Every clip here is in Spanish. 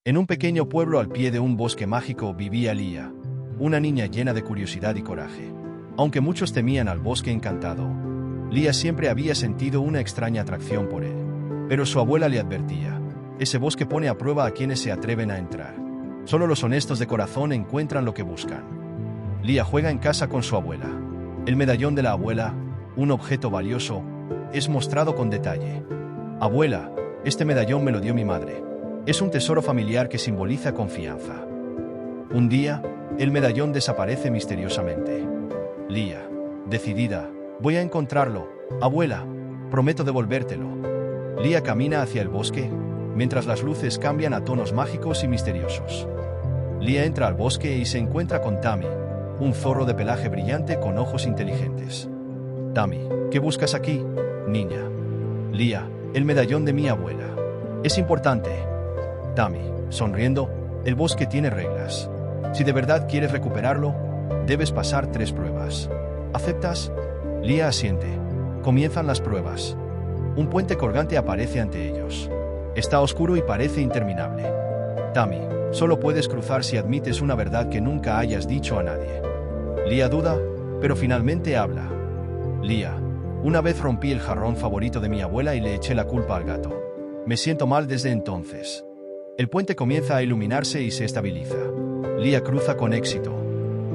En un pequeño pueblo al pie de un bosque mágico vivía Lía, una niña llena de curiosidad y coraje. Aunque muchos temían al bosque encantado, Lía siempre había sentido una extraña atracción por él. Pero su abuela le advertía: ese bosque pone a prueba a quienes se atreven a entrar. Solo los honestos de corazón encuentran lo que buscan. Lía juega en casa con su abuela. El medallón de la abuela, un objeto valioso, es mostrado con detalle. Abuela, este medallón me lo dio mi madre. Es un tesoro familiar que simboliza confianza. Un día, el medallón desaparece misteriosamente. Lía, decidida: voy a encontrarlo, abuela, prometo devolvértelo. Lía camina hacia el bosque, mientras las luces cambian a tonos mágicos y misteriosos. Lía entra al bosque y se encuentra con Tammy, un zorro de pelaje brillante con ojos inteligentes. Tammy, ¿qué buscas aquí, niña? Lía, el medallón de mi abuela. Es importante. Tammy, sonriendo: el bosque tiene reglas. Si de verdad quieres recuperarlo, debes pasar 3 pruebas. ¿Aceptas? Lía asiente. Comienzan las pruebas. Un puente colgante aparece ante ellos. Está oscuro y parece interminable. Tammy, solo puedes cruzar si admites una verdad que nunca hayas dicho a nadie. Lía duda, pero finalmente habla. Lía, una vez rompí el jarrón favorito de mi abuela y le eché la culpa al gato. Me siento mal desde entonces. El puente comienza a iluminarse y se estabiliza. Lía cruza con éxito.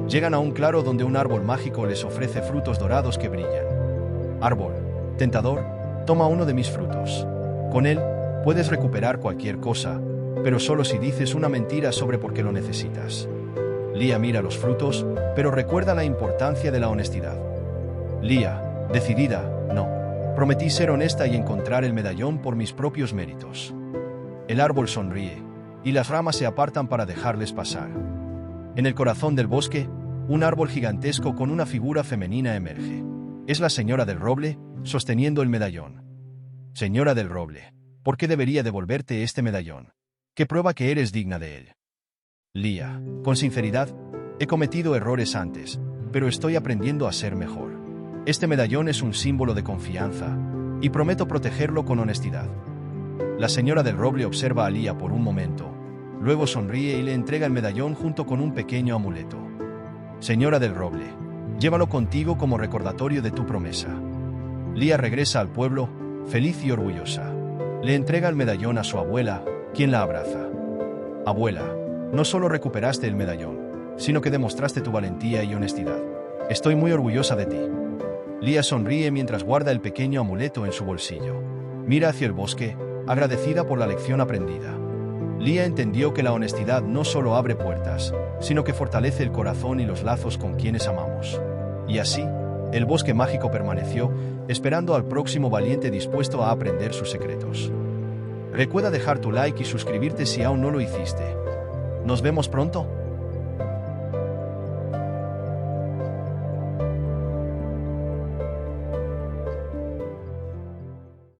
Llegan a un claro donde un árbol mágico les ofrece frutos dorados que brillan. Árbol, tentador, toma uno de mis frutos. Con él, puedes recuperar cualquier cosa, pero solo si dices una mentira sobre por qué lo necesitas. Lía mira los frutos, pero recuerda la importancia de la honestidad. Lía, decidida: no. Prometí ser honesta y encontrar el medallón por mis propios méritos. El árbol sonríe, y las ramas se apartan para dejarles pasar. En el corazón del bosque, un árbol gigantesco con una figura femenina emerge. Es la señora del roble, sosteniendo el medallón. Señora del roble, ¿por qué debería devolverte este medallón? ¿Qué prueba que eres digna de él? Lía, con sinceridad: he cometido errores antes, pero estoy aprendiendo a ser mejor. Este medallón es un símbolo de confianza, y prometo protegerlo con honestidad. La señora del roble observa a Lía por un momento, luego sonríe y le entrega el medallón junto con un pequeño amuleto. Señora del roble, llévalo contigo como recordatorio de tu promesa. Lía regresa al pueblo, feliz y orgullosa. Le entrega el medallón a su abuela, quien la abraza. Abuela, no solo recuperaste el medallón, sino que demostraste tu valentía y honestidad. Estoy muy orgullosa de ti. Lía sonríe mientras guarda el pequeño amuleto en su bolsillo. Mira hacia el bosque, agradecida por la lección aprendida. Lía entendió que la honestidad no solo abre puertas, sino que fortalece el corazón y los lazos con quienes amamos. Y así, el bosque mágico permaneció, esperando al próximo valiente dispuesto a aprender sus secretos. Recuerda dejar tu like y suscribirte si aún no lo hiciste. Nos vemos pronto.